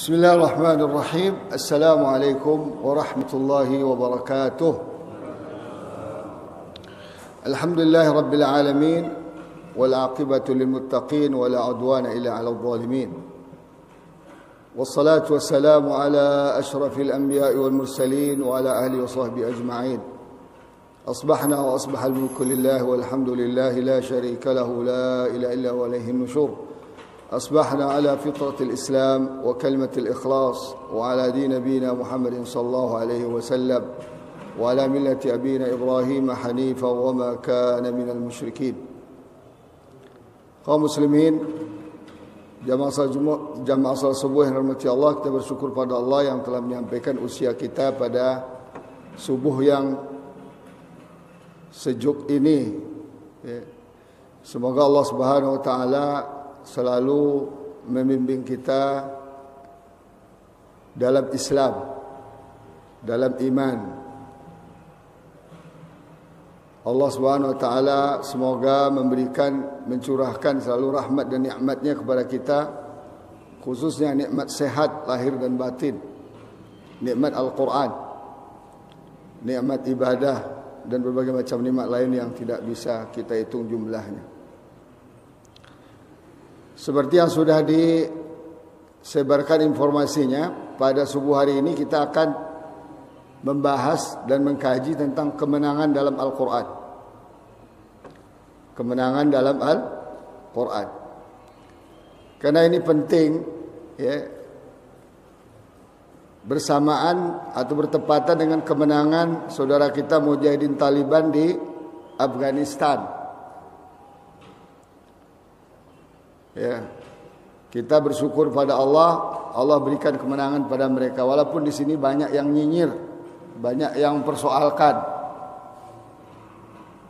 Bismillahirrahmanirrahim. Assalamualaikum warahmatullahi wabarakatuh. Alhamdulillahi rabbil alamin wal aqibatu lil muttaqin wala udwana illa 'alal zalimin. Wassalatu wassalamu ala asyrafil anbiya'i wal mursalin wa ala alihi wa sahbihi ajma'in. Asbahna wa asbahal mulku lillahi walhamdulillahi la syarika lahu la ilaha illa huwa ilaihin nusyur. أصبحنا على فطرة الإسلام وكلمة الإخلاص وعلى دين نبينا محمد صلى الله عليه وسلم وعلى ملة أبينا إبراهيم حنيفا وما كان من المشركين. Kaum muslimin, jamaah salat subuh yang dirahmati Allah, kita bersyukur pada Allah yang telah menyampaikan usia kita pada subuh yang sejuk ini. Semoga Allah Subhanahu wa taala selalu membimbing kita dalam Islam, dalam iman. Allah Subhanahu wa taala semoga mencurahkan selalu rahmat dan nikmatnya kepada kita, khususnya nikmat sehat lahir dan batin, nikmat Al-Quran, nikmat ibadah, dan berbagai macam nikmat lain yang tidak bisa kita hitung jumlahnya. Seperti yang sudah disebarkan informasinya, pada subuh hari ini kita akan membahas dan mengkaji tentang kemenangan dalam Al-Quran. Kemenangan dalam Al-Quran. Karena ini penting, ya, bersamaan atau bertepatan dengan kemenangan saudara kita Mujahidin Taliban di Afghanistan. Ya, kita bersyukur pada Allah, Allah berikan kemenangan pada mereka. Walaupun di sini banyak yang nyinyir, banyak yang mempersoalkan.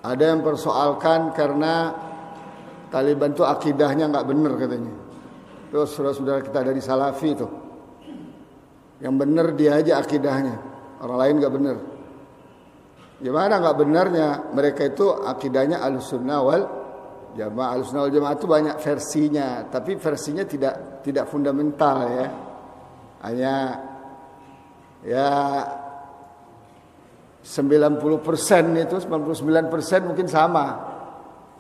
Ada yang mempersoalkan karena Taliban itu akidahnya nggak benar katanya. Terus saudara-saudara kita dari Salafi itu, yang benar dia aja akidahnya, orang lain nggak benar. Gimana nggak benarnya? Mereka itu akidahnya Ahlussunnah wal Jamaah. Ahlussunnah wal Jamaah itu banyak versinya, tapi versinya tidak fundamental, ya. Hanya ya 90% itu, 99% mungkin sama.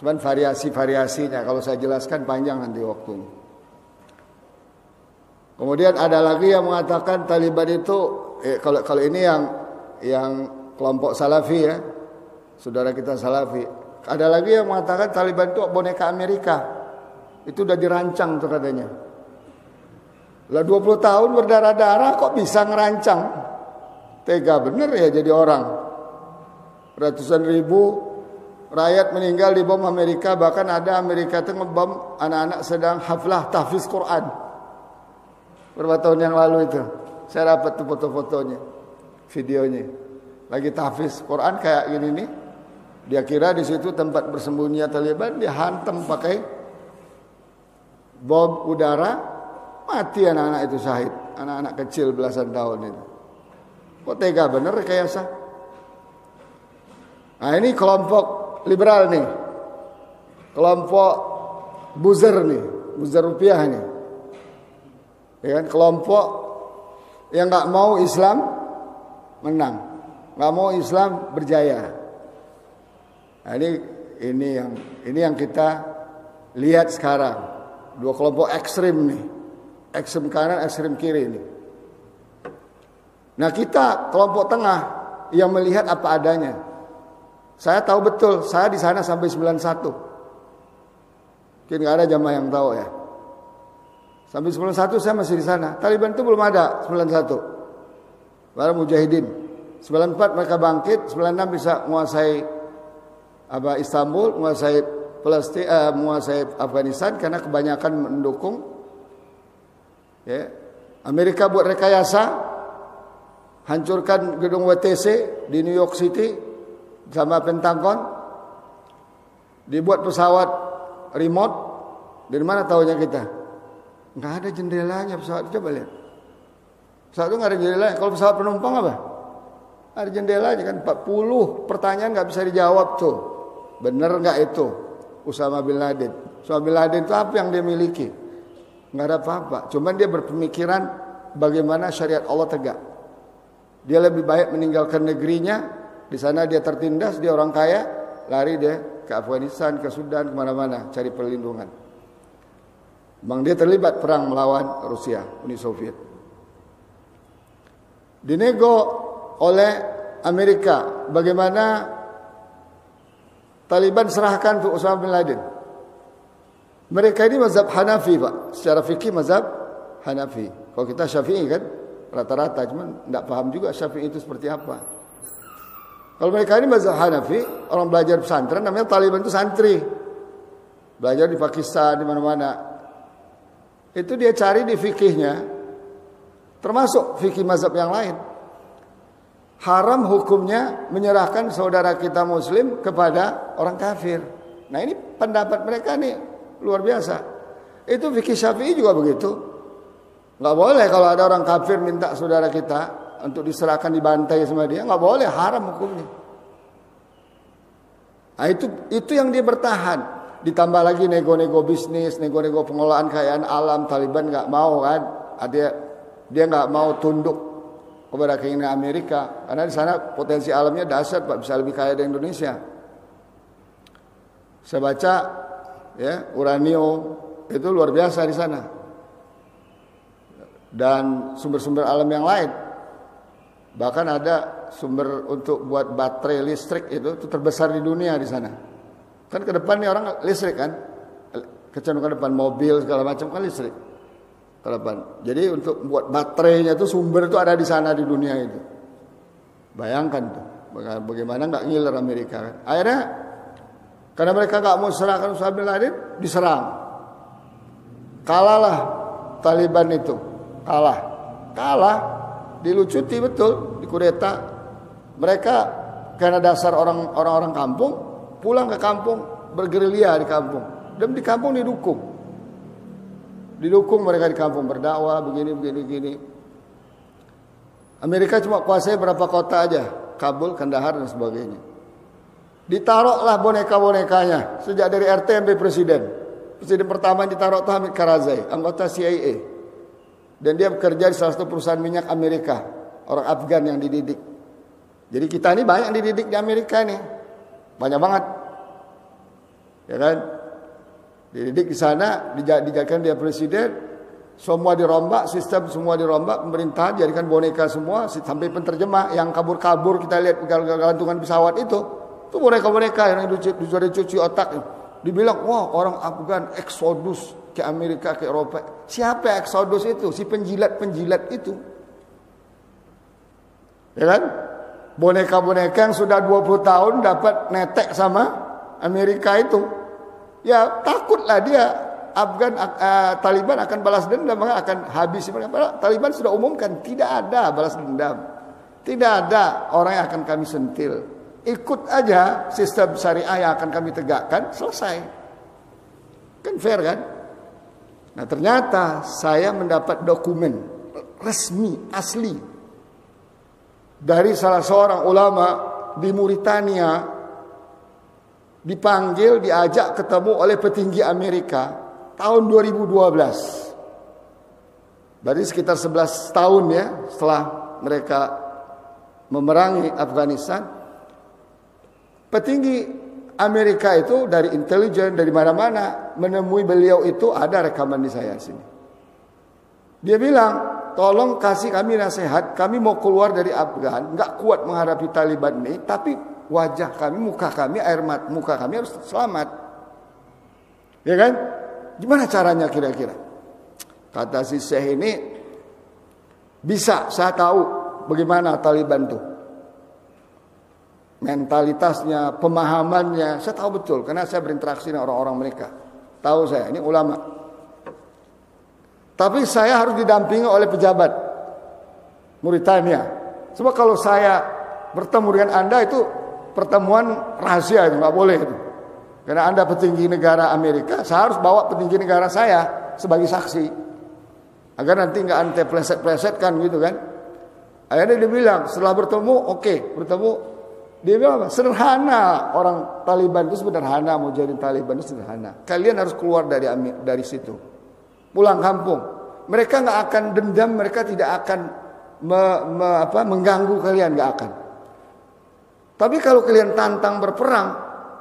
Cuman variasi-variasinya kalau saya jelaskan panjang nanti waktunya. Kemudian ada lagi yang mengatakan Taliban itu kalau ini yang kelompok Salafi, ya. Saudara kita Salafi. Ada lagi yang mengatakan Taliban itu boneka Amerika. Itu udah dirancang tuh katanya. Lah 20 tahun berdarah-darah kok bisa ngerancang? Tega bener ya jadi orang. Ratusan ribu rakyat meninggal di bom Amerika. Bahkan ada Amerika itu ngebom anak-anak sedang haflah tahfiz Quran. Beberapa tahun yang lalu itu. Saya dapat tuh foto-fotonya, videonya. Lagi tahfiz Quran kayak gini nih. Dia kira di situ tempat bersembunyinya Taliban, dia hantam pakai bom udara, mati anak-anak itu syahid, anak-anak kecil belasan tahun itu. Kok tega bener rekayasa? Nah ini kelompok liberal nih, kelompok buzzer nih, buzzer rupiah nih, ya kan? Kelompok yang nggak mau Islam menang, nggak mau Islam berjaya. Nah, ini yang kita lihat sekarang, dua kelompok ekstrim nih, ekstrem kanan, ekstrem kiri ini. Nah kita kelompok tengah yang melihat apa adanya. Saya tahu betul, saya di sana sampai 91. Mungkin nggak ada jamaah yang tahu ya. Sampai 91 saya masih di sana. Taliban itu belum ada 91. Baru Mujahidin. 94 mereka bangkit, 96 bisa menguasai Istanbul, menguasai Palestina, menguasai Afghanistan karena kebanyakan mendukung. Ya. Amerika buat rekayasa, hancurkan gedung WTC di New York City sama Pentagon, dibuat pesawat remote. Dari mana tahunya kita? Nggak ada jendelanya pesawat, coba lihat. Pesawat itu nggak ada jendelanya. Kalau pesawat penumpang apa? Ada jendelanya kan. 40 pertanyaan nggak bisa dijawab tuh. Benar nggak itu Usama bin Laden? Usama bin Laden itu apa yang dia miliki? Nggak ada apa-apa. Cuman dia berpemikiran bagaimana syariat Allah tegak. Dia lebih baik meninggalkan negerinya, di sana dia tertindas, dia orang kaya, lari dia ke Afghanistan, ke Sudan, kemana-mana cari perlindungan. Memang dia terlibat perang melawan Rusia, Uni Soviet. Dinego oleh Amerika bagaimana Taliban serahkan untuk Osama bin Laden. Mereka ini mazhab Hanafi, Pak. Secara fikih mazhab Hanafi. Kalau kita Syafi'i kan rata-rata, cuman tidak paham juga Syafi'i itu seperti apa. Kalau mereka ini mazhab Hanafi, orang belajar pesantren, namanya Taliban itu santri. Belajar di Pakistan, di mana-mana. Itu dia cari di fikihnya, termasuk fikih mazhab yang lain. Haram hukumnya menyerahkan saudara kita muslim kepada orang kafir. Nah ini pendapat mereka nih luar biasa. Itu fikih Syafi'i juga begitu. Nggak boleh kalau ada orang kafir minta saudara kita untuk diserahkan, dibantai sama dia, nggak boleh, haram hukumnya. Nah itu yang dia bertahan. Ditambah lagi nego-nego bisnis, nego-nego pengelolaan kekayaan alam. Taliban nggak mau kan, dia nggak mau tunduk kepada keinginan Amerika, karena di sana potensi alamnya dahsyat, Pak, bisa lebih kaya dari Indonesia. Saya baca ya, uranium itu luar biasa di sana. Dan sumber-sumber alam yang lain. Bahkan ada sumber untuk buat baterai listrik itu terbesar di dunia di sana. Kan ke depan nih orang listrik kan. Kecenderungan depan mobil segala macam kan listrik. Jadi untuk buat baterainya itu sumber itu ada di sana di dunia itu. Bayangkan tuh, bagaimana nggak ngiler Amerika kan. Akhirnya karena mereka nggak mau serahkan Osama bin Laden, diserang. Kalahlah Taliban itu, kalah, dilucuti betul, dikudeta. Mereka karena dasar orang-orang kampung, pulang ke kampung, bergerilya di kampung, dan di kampung didukung mereka di kampung berdakwah begini. Amerika cuma kuasai berapa kota aja, Kabul, Kandahar dan sebagainya. Ditaruhlah boneka-bonekanya sejak dari RT sampai presiden. Presiden pertama yang ditaruh itu Hamid Karzai, anggota CIA. Dan dia bekerja di salah satu perusahaan minyak Amerika, orang Afgan yang dididik. Jadi kita ini banyak dididik di Amerika nih. Banyak banget. Ya kan? Dididik di sana, dijadikan dia presiden, semua dirombak, sistem semua dirombak, pemerintahan jadikan boneka semua, sampai penterjemah yang kabur-kabur kita lihat gantungan pesawat itu boneka-boneka yang dicuci otak. Dibilang, wah orang Afgan eksodus ke Amerika, ke Eropa. Siapa eksodus itu? Si penjilat-penjilat itu. Ya kan? Boneka-boneka yang sudah 20 tahun dapat netek sama Amerika itu. Ya takutlah dia Taliban akan balas dendam, akan habis. Taliban sudah umumkan tidak ada balas dendam, tidak ada orang yang akan kami sentil. Ikut aja sistem syariah yang akan kami tegakkan, selesai. Kan fair kan? Nah ternyata saya mendapat dokumen resmi asli dari salah seorang ulama di Mauritania. Dipanggil, diajak ketemu oleh petinggi Amerika tahun 2012. Berarti sekitar 11 tahun ya setelah mereka memerangi Afghanistan. Petinggi Amerika itu dari intelijen, dari mana-mana menemui beliau itu, ada rekaman di saya sini. Dia bilang, tolong kasih kami nasihat, kami mau keluar dari Afgan, nggak kuat menghadapi Taliban ini, tapi wajah kami, muka kami, air mata muka kami harus selamat. Ya kan? Gimana caranya kira-kira? Kata si Syekh ini, bisa, saya tahu bagaimana Taliban tuh. Mentalitasnya, pemahamannya, saya tahu betul karena saya berinteraksi dengan orang-orang mereka. Tahu saya, ini ulama. Tapi saya harus didampingi oleh pejabat Mauritania. Sebab kalau saya bertemu dengan Anda itu pertemuan rahasia, itu nggak boleh itu. Karena Anda petinggi negara Amerika, saya harus bawa petinggi negara saya sebagai saksi agar nanti nggak ante pleset-plesetkan gitu kan. Akhirnya dia bilang setelah bertemu, oke, bertemu, dia bilang apa? Sederhana, orang Taliban itu sederhana, mau jadi Taliban itu sederhana. Kalian harus keluar dari situ, pulang kampung, mereka nggak akan dendam, mereka tidak akan mengganggu kalian, nggak akan. Tapi kalau kalian tantang berperang,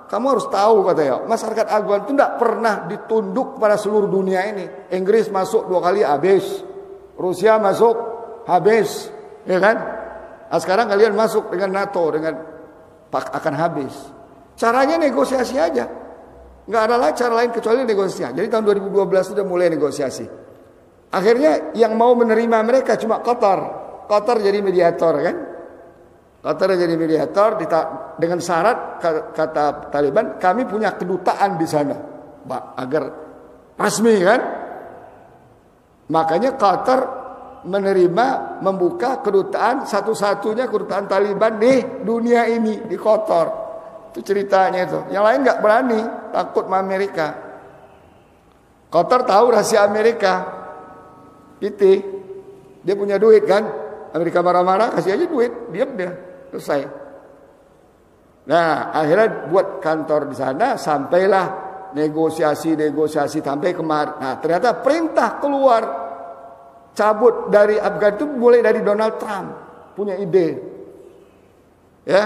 kamu harus tahu katanya, masyarakat Afgan itu tidak pernah ditunduk pada seluruh dunia ini. Inggris masuk 2 kali habis, Rusia masuk habis, ya kan? Nah, sekarang kalian masuk dengan NATO, dengan akan habis. Caranya negosiasi aja, nggak ada cara lain kecuali negosiasi. Jadi tahun 2012 sudah mulai negosiasi. Akhirnya yang mau menerima mereka cuma Qatar. Qatar jadi mediator kan? Qatar jadi mediator dengan syarat kata Taliban, kami punya kedutaan di sana, agar resmi kan. Makanya Qatar menerima membuka kedutaan, satu-satunya kedutaan Taliban di dunia ini di Qatar. Itu ceritanya itu. Yang lain nggak berani, takut sama Amerika. Qatar tahu rahasia Amerika. Dia punya duit kan. Amerika marah-marah, kasih aja duit, diam dia. Selesai. Nah, akhirnya buat kantor di sana, sampailah negosiasi sampai kemarin. Nah, ternyata perintah keluar cabut dari Afgan itu mulai dari Donald Trump punya ide. Ya,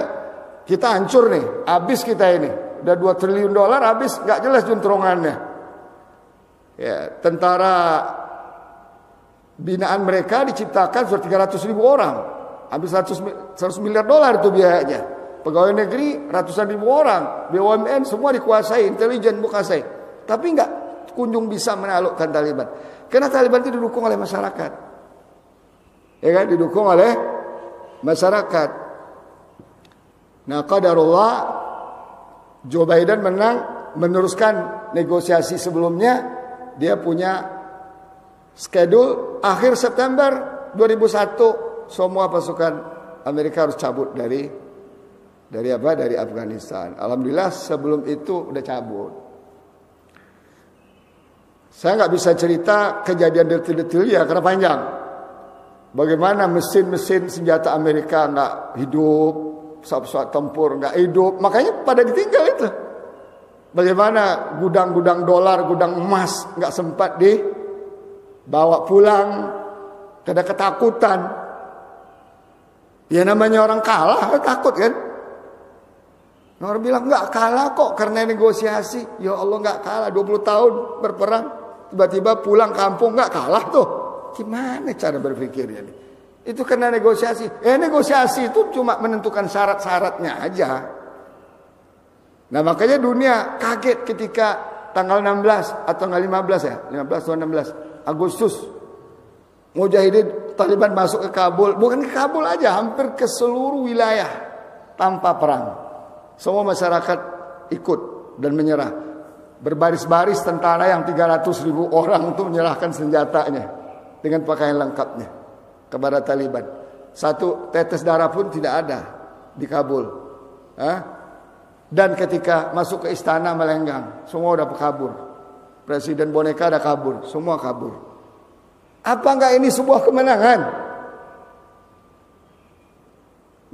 kita hancur nih, habis kita ini. Udah $2 triliun habis, nggak jelas juntrungannya. Ya, tentara binaan mereka diciptakan sudah 300.000 orang. Habis $100 miliar itu biayanya. Pegawai negeri ratusan ribu orang, BUMN semua dikuasai, intelijen dikuasai. Tapi enggak kunjung bisa menaklukkan Taliban. Karena Taliban itu didukung oleh masyarakat. Ya kan, didukung oleh masyarakat. Nah, qadarullah Joe Biden menang, meneruskan negosiasi sebelumnya. Dia punya schedule akhir September 2001 semua pasukan Amerika harus cabut dari Afghanistan. Alhamdulillah sebelum itu udah cabut. Saya nggak bisa cerita kejadian detail-detail ya karena panjang. Bagaimana mesin-mesin senjata Amerika nggak hidup, pesawat tempur nggak hidup, makanya pada ditinggal itu. Bagaimana gudang-gudang dolar, gudang emas nggak sempat dibawa pulang, karena ketakutan. Ya namanya orang kalah takut kan. Orang bilang nggak kalah kok karena negosiasi. Ya Allah nggak kalah 20 tahun berperang. Tiba-tiba pulang kampung nggak kalah tuh. Gimana cara berpikirnya nih? Itu karena negosiasi. Negosiasi itu cuma menentukan syarat-syaratnya aja. Nah makanya dunia kaget ketika tanggal 16 atau tanggal 15 ya. 15 atau 16 Agustus. Mujahidin Taliban masuk ke Kabul. Bukan ke Kabul aja, hampir ke seluruh wilayah tanpa perang. Semua masyarakat ikut dan menyerah. Berbaris-baris tentara yang 300.000 orang itu menyerahkan senjatanya dengan pakaian lengkapnya kepada Taliban. Satu tetes darah pun tidak ada di Kabul. Dan ketika masuk ke istana melenggang, semua udah kabur. Presiden boneka udah kabur, semua kabur. Apa enggak ini sebuah kemenangan?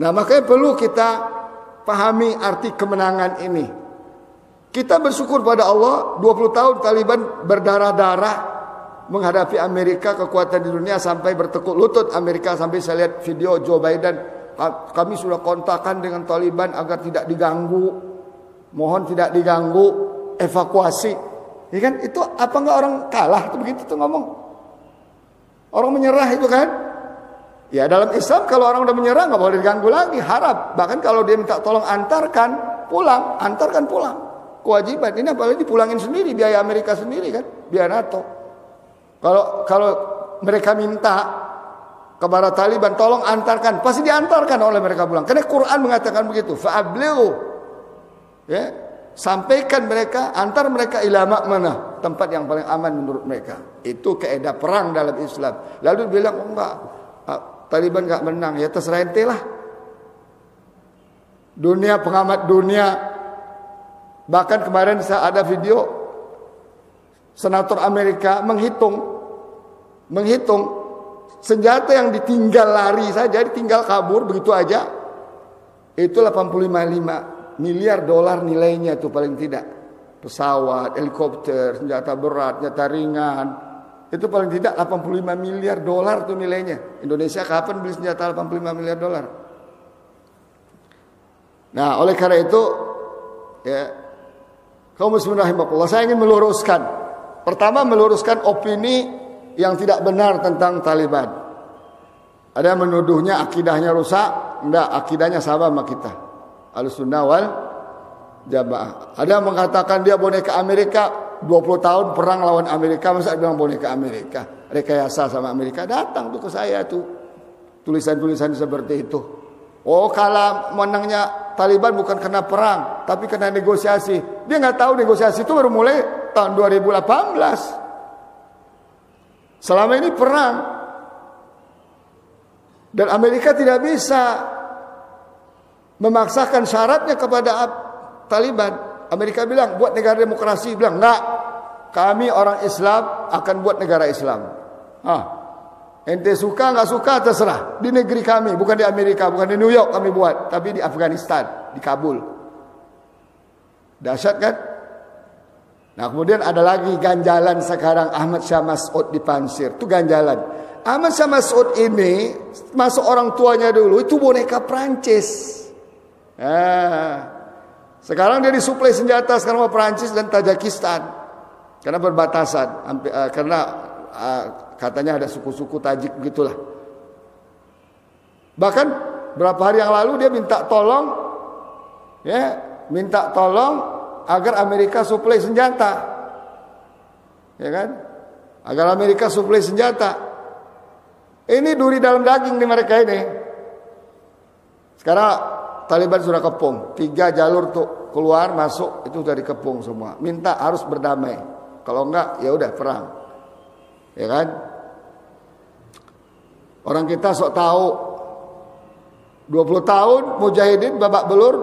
Nah, makanya perlu kita pahami arti kemenangan ini. Kita bersyukur pada Allah 20 tahun Taliban berdarah-darah menghadapi Amerika, kekuatan di dunia sampai bertekuk lutut Amerika. Sampai saya lihat video Joe Biden, kami sudah kontakkan dengan Taliban agar tidak diganggu, mohon tidak diganggu, evakuasi. Ya kan, itu apa enggak orang kalah tuh begitu tuh ngomong. Orang menyerah itu kan. Ya dalam Islam kalau orang udah menyerah nggak boleh diganggu lagi, harap. Bahkan kalau dia minta tolong antarkan pulang. Kewajiban. Ini apalagi dipulangin sendiri, biaya Amerika sendiri kan, biaya NATO. Kalau mereka minta kepada Taliban tolong antarkan, pasti diantarkan oleh mereka pulang. Karena Quran mengatakan begitu. Fa'ablighu. Ya, sampaikan mereka, antar mereka ila ma'manah, tempat yang paling aman menurut mereka. Itu kaidah perang dalam Islam. Lalu bilang enggak, Taliban enggak menang, ya terserah ente lah. Dunia, pengamat dunia, bahkan kemarin saya ada video senator Amerika menghitung senjata yang ditinggal lari saja, ditinggal kabur begitu aja, itu 85 miliar dolar nilainya itu paling tidak. Pesawat, helikopter, senjata berat, senjata ringan, Itu paling tidak 85 miliar dolar tuh nilainya. Indonesia kapan beli senjata 85 miliar dolar? Nah, oleh karena itu ya, kaum muslimin rahimakumullah, saya ingin meluruskan. Pertama, meluruskan opini yang tidak benar tentang Taliban. Ada yang menuduhnya akidahnya rusak. Enggak, akidahnya sama kita. Ahlussunnah wal Jamaah. Ada yang mengatakan dia boneka Amerika, 20 tahun perang lawan Amerika, masa bilang boneka Amerika, rekayasa sama Amerika. Datang tuh ke saya tuh tulisan-tulisan seperti itu. Oh, kalau menangnya Taliban bukan karena perang, tapi karena negosiasi. Dia nggak tahu negosiasi itu baru mulai tahun 2018. Selama ini perang, dan Amerika tidak bisa memaksakan syaratnya kepada Taliban. Amerika bilang buat negara demokrasi, bilang enggak, kami orang Islam akan buat negara Islam. Ente suka nggak suka terserah, di negeri kami, bukan di Amerika, bukan di New York kami buat, tapi di Afghanistan, di Kabul. Dahsyat kan? Nah, kemudian ada lagi ganjalan sekarang, Ahmad Shah Mas'ud dipansir. Itu ganjalan. Ahmad Shah Mas'ud ini masuk orang tuanya dulu itu boneka Prancis. Sekarang dia disuplai senjata sekarang sama Prancis dan Tajikistan karena berbatasan, karena katanya ada suku-suku Tajik begitulah. Bahkan berapa hari yang lalu dia minta tolong agar Amerika suplai senjata, ya kan? Agar Amerika suplai senjata. Ini duri dalam daging di mereka ini. Sekarang Taliban sudah kepung, 3 jalur tuh keluar masuk itu sudah dikepung semua. Minta harus berdamai. Kalau enggak ya udah perang. Ya kan? Orang kita sok tahu 20 tahun mujahidin babak belur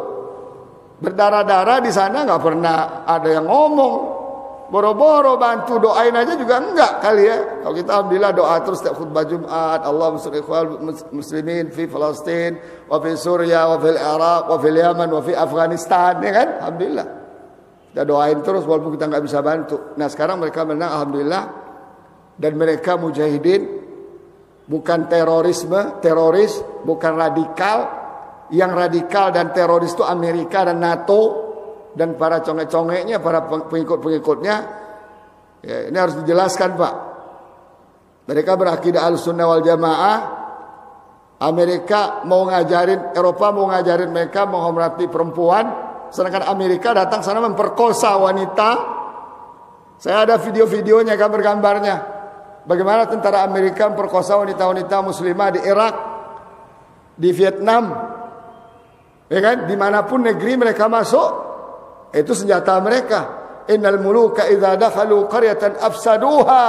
berdarah-darah di sana, nggak pernah ada yang ngomong. Boro-boro bantu doain aja juga enggak kali ya. Kalau kita alhamdulillah doa terus setiap khutbah Jumat, Allah muslimin fi Palestin, wa fi Suriah, wa fil Iraq, wa fil Yaman, wa fi Afghanistan, ya kan? Alhamdulillah. Kita doain terus walaupun kita nggak bisa bantu. Nah, sekarang mereka menang alhamdulillah, dan mereka mujahidin bukan teroris, bukan radikal. Yang radikal dan teroris itu Amerika dan NATO dan para conge-congenya, para pengikut-pengikutnya. Ya, ini harus dijelaskan, Pak. Mereka berakidah Ahlussunnah wal Jamaah. Amerika mau ngajarin, Eropa mau ngajarin mereka menghormati perempuan, sedangkan Amerika datang sana memperkosa wanita. Saya ada video-videonya, gambar-gambarnya. Bagaimana tentara Amerika memperkosa wanita-wanita muslimah di Irak, di Vietnam, ya kan? Dimanapun negeri mereka masuk, itu senjata mereka. Innal muluka idza dakhalu qaryatan afsaduha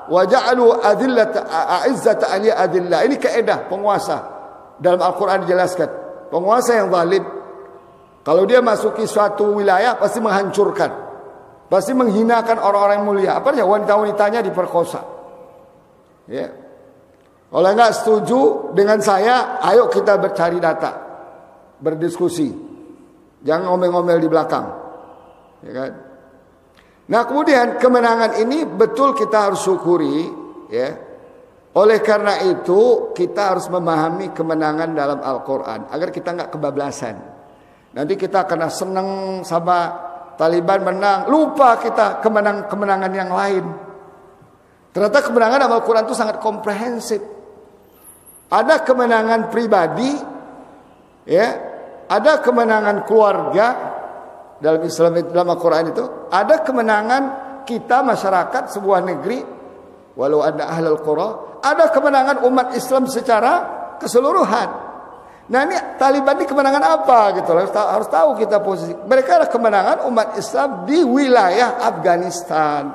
wa ja'alu a'izzata ahli adillah. Ini kaidah penguasa. Dalam Al-Qur'an dijelaskan, penguasa yang zalim kalau dia masuki suatu wilayah pasti menghancurkan, pasti menghinakan orang-orang yang mulia. Apalagi wanita-wanitanya diperkosa. Ya. Kalau enggak setuju dengan saya, ayo kita bercari data, berdiskusi. Jangan ngomel-ngomel di belakang, ya kan? Nah, kemudian kemenangan ini betul kita harus syukuri, ya. Oleh karena itu kita harus memahami kemenangan dalam Al-Quran agar kita nggak kebablasan. Nanti kita kena seneng sama Taliban menang, lupa kita kemenangan yang lain. Ternyata kemenangan dalam Al-Quran itu sangat komprehensif. Ada kemenangan pribadi, ya. Ada kemenangan keluarga dalam Islam, dalam Al-Quran itu. Ada kemenangan kita masyarakat sebuah negeri, walau ada ahlul qura. Ada kemenangan umat Islam secara keseluruhan. Nah, ini Taliban ini kemenangan apa gitu? Harus tahu kita posisi. Mereka adalah kemenangan umat Islam di wilayah Afghanistan.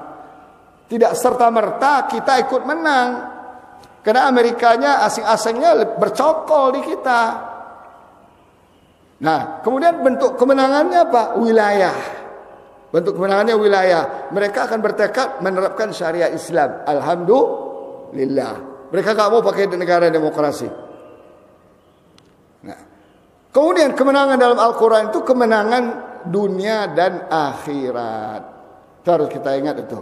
Tidak serta-merta kita ikut menang. Karena Amerikanya, asing-asingnya bercokol di kita. Nah, kemudian bentuk kemenangannya apa? Wilayah. Bentuk kemenangannya wilayah. Mereka akan bertekad menerapkan syariat Islam. Alhamdulillah. Mereka gak mau pakai negara demokrasi. Nah, kemudian kemenangan dalam Al-Quran itu kemenangan dunia dan akhirat. Itu harus kita ingat itu.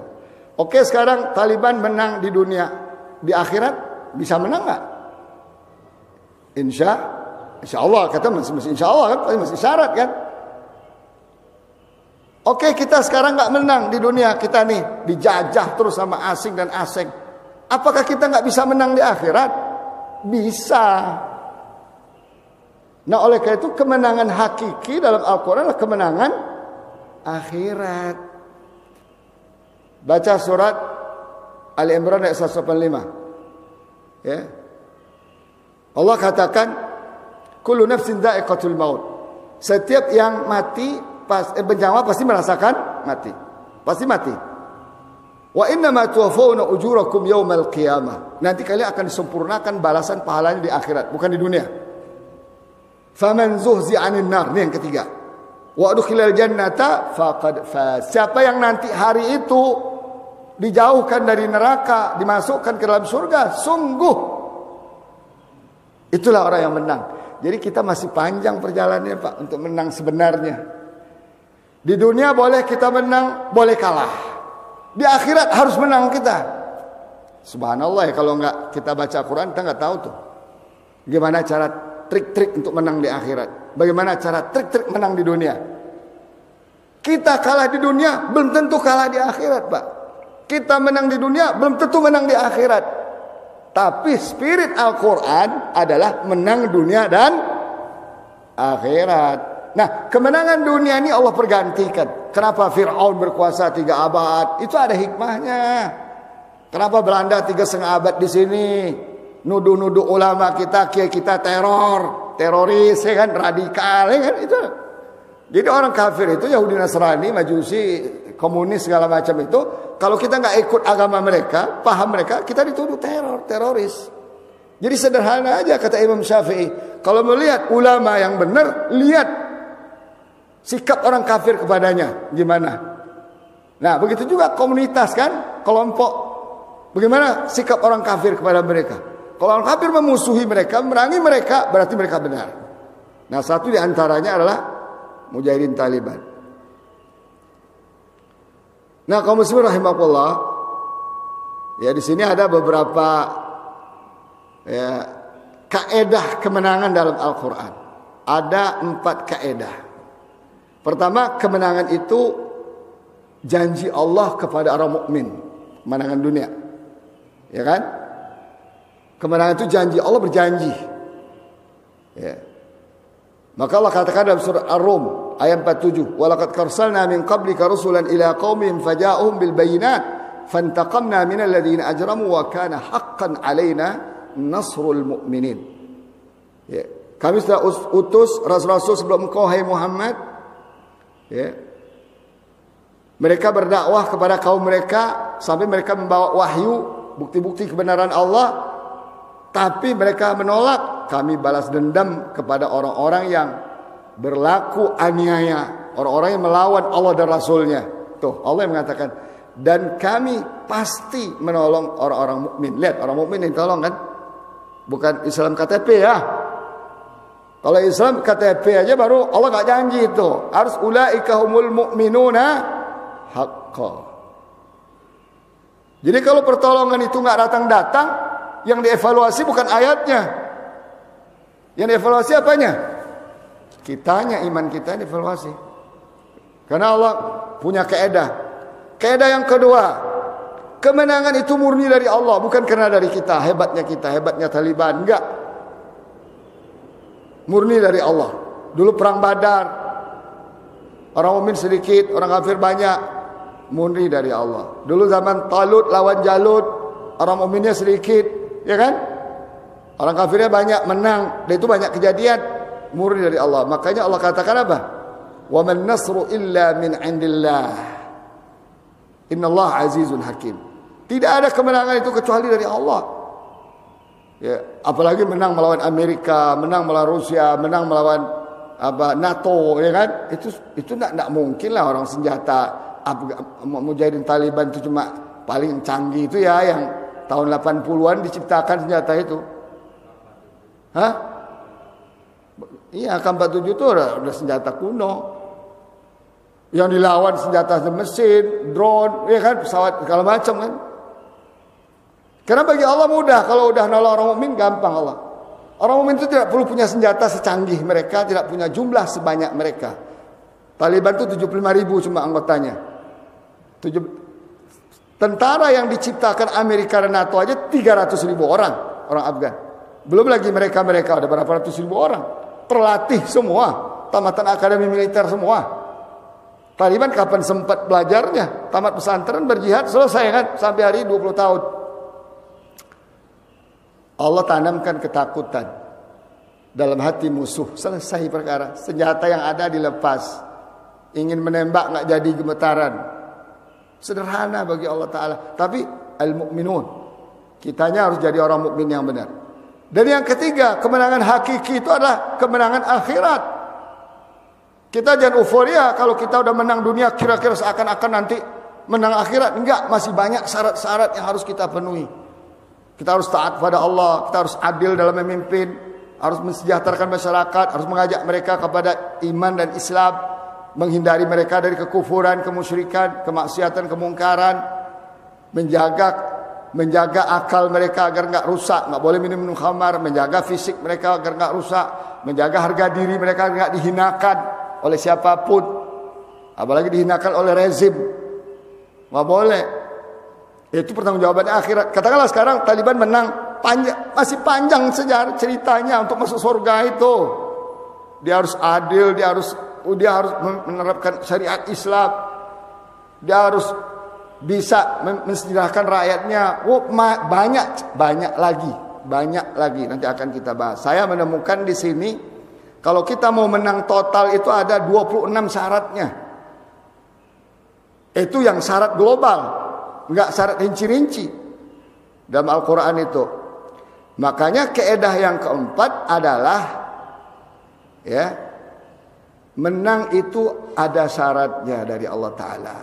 Oke, sekarang Taliban menang di dunia, di akhirat bisa menang nggak? Insya Allah, kata masih insya Allah kan, masih syarat kan. Oke, kita sekarang nggak menang di dunia, kita nih dijajah terus sama asing dan asing. Apakah kita nggak bisa menang di akhirat? Bisa. Nah, oleh karena itu kemenangan hakiki dalam Al-Quran adalah kemenangan akhirat. Baca surat Ali Imran ayat 185. Ya. Allah katakan, kullu nafsin dha'iqatul maut. Setiap yang mati bernyawa pasti merasakan mati. Pasti mati. Wa innama tuwaffawna ujurakum yaumal qiyamah. Nanti kalian akan disempurnakan balasan pahalanya di akhirat, bukan di dunia. Faman zuhzi 'anil nar, ini yang ketiga. Wa udkhilal jannata faqad faz. Siapa yang nanti hari itu dijauhkan dari neraka, dimasukkan ke dalam surga, sungguh itulah orang yang menang. Jadi kita masih panjang perjalanannya, Pak, untuk menang sebenarnya. Di dunia boleh kita menang, boleh kalah. Di akhirat harus menang kita. Subhanallah ya, kalau enggak kita baca Quran kita enggak tahu tuh gimana cara trik-trik untuk menang di akhirat. Bagaimana cara trik-trik menang di dunia. Kita kalah di dunia belum tentu kalah di akhirat, Pak. Kita menang di dunia belum tentu menang di akhirat. Tapi spirit Al-Quran adalah menang dunia dan akhirat. Nah, kemenangan dunia ini Allah pergantikan. Kenapa Fir'aun berkuasa 3 abad? Itu ada hikmahnya. Kenapa Belanda 3,5 abad di sini? Nuduh-nuduh ulama kita, kiai kita teroris, ya kan, radikal, ya kan, itu. Jadi orang kafir itu, Yahudi, Nasrani, Majusi, komunis, segala macam itu, kalau kita nggak ikut agama mereka, paham mereka, kita dituduh teroris. Jadi sederhana aja kata Imam Syafi'i, kalau melihat ulama yang benar, lihat sikap orang kafir kepadanya gimana. Nah, begitu juga komunitas kan, kelompok, bagaimana sikap orang kafir kepada mereka. Kalau orang kafir memusuhi mereka, memerangi mereka, berarti mereka benar. Nah, satu di antaranya adalah Mujahidin Taliban. Nah, kaum muslimin rahimakumullah, ya di sini ada beberapa ya kaedah kemenangan dalam Al-Quran. Ada 4 kaedah. Pertama, kemenangan itu janji Allah kepada orang mukmin, kemenangan dunia, ya kan? Kemenangan itu janji, Allah berjanji. Ya. Maka Allah katakan dalam surah Ar-Rum ayat 47, "Walaqad arsalna min qablika rusulan ila qaumihim faja'uhum bil bayyinat fantaqamna minal ladzina ajramu wa kana haqqan 'alaina nasrul mu'minin." Ya. Kami sudah utus rasul-rasul sebelum engkau, hai Muhammad. Ya. Mereka berdakwah kepada kaum mereka sampai mereka membawa wahyu, bukti-bukti kebenaran Allah. Tapi mereka menolak. Kami balas dendam kepada orang-orang yang berlaku aniaya, orang-orang yang melawan Allah dan Rasulnya. Tuh, Allah yang mengatakan, dan kami pasti menolong orang-orang mukmin. Lihat, orang mukmin yang tolong kan, bukan Islam KTP ya. Kalau Islam KTP aja baru Allah gak janji itu. Harus ulaika humul mu'minuna haqqa. Jadi kalau pertolongan itu gak datang-datang, yang dievaluasi bukan ayatnya. Yang dievaluasi apanya? Kitanya, iman kita dievaluasi. Karena Allah punya kaedah. Kaedah yang kedua, kemenangan itu murni dari Allah, bukan karena dari kita, hebatnya Taliban, enggak. Murni dari Allah. Dulu perang Badar, orang mukmin sedikit, orang kafir banyak, murni dari Allah. Dulu zaman Talut lawan Jalut, orang mukminnya sedikit, ya kan? Orang kafirnya banyak, menang. Dan itu banyak kejadian, murni dari Allah. Makanya Allah katakan apa? Wa man nasru illa min indillah. Innallaha azizun hakim. Tidak ada kemenangan itu kecuali dari Allah. Ya, apalagi menang melawan Amerika, menang melawan Rusia, menang melawan NATO, ya kan? Itu enggak mungkin lah orang senjata Mujahidin Taliban itu cuma paling canggih itu ya yang tahun 80-an diciptakan senjata itu. Hah? Iya, AK-47 itu udah senjata kuno. Yang dilawan senjata mesin, drone, ya kan, pesawat segala macam kan. Karena bagi Allah mudah, kalau udah nolong orang mukmin gampang Allah. Orang mukmin itu tidak perlu punya senjata secanggih mereka, tidak punya jumlah sebanyak mereka. Taliban itu 75.000 cuma anggotanya. Tentara yang diciptakan Amerika dan NATO aja 300.000 orang Afgan. Belum lagi mereka ada berapa ratus ribu orang. Terlatih semua, tamatan akademi militer semua. Taliban kapan sempat belajarnya? Tamat pesantren, berjihad, selesai kan? Sampai hari 20 tahun. Allah tanamkan ketakutan dalam hati musuh. Selesai perkara. Senjata yang ada dilepas. Ingin menembak nggak jadi gemetaran. Sederhana bagi Allah Ta'ala. Tapi al-mu'minun, kitanya harus jadi orang mukmin yang benar. Dan yang ketiga, kemenangan hakiki itu adalah kemenangan akhirat. Kita jangan euforia kalau kita udah menang dunia kira-kira seakan-akan nanti menang akhirat. Enggak, masih banyak syarat-syarat yang harus kita penuhi. Kita harus taat pada Allah, kita harus adil dalam memimpin, harus mensejahterakan masyarakat, harus mengajak mereka kepada iman dan Islam, menghindari mereka dari kekufuran, kemusyrikan, kemaksiatan, kemungkaran, menjaga akal mereka agar enggak rusak, enggak boleh minum khamar, menjaga fisik mereka agar enggak rusak, menjaga harga diri mereka agar enggak dihinakan oleh siapapun, apalagi dihinakan oleh rezim, enggak boleh. Itu pertanggungjawaban akhirat. Katakanlah sekarang Taliban menang, masih panjang sejarah ceritanya untuk masuk surga itu. Dia harus adil, dia harus menerapkan syariat Islam, dia harus bisa mensejahterakan rakyatnya. Banyak lagi nanti akan kita bahas. Saya menemukan di sini kalau kita mau menang total itu ada 26 syaratnya. Itu yang syarat global, enggak syarat rinci-rinci dalam Al-Quran itu. Makanya kaidah yang keempat adalah menang itu ada syaratnya dari Allah Ta'ala.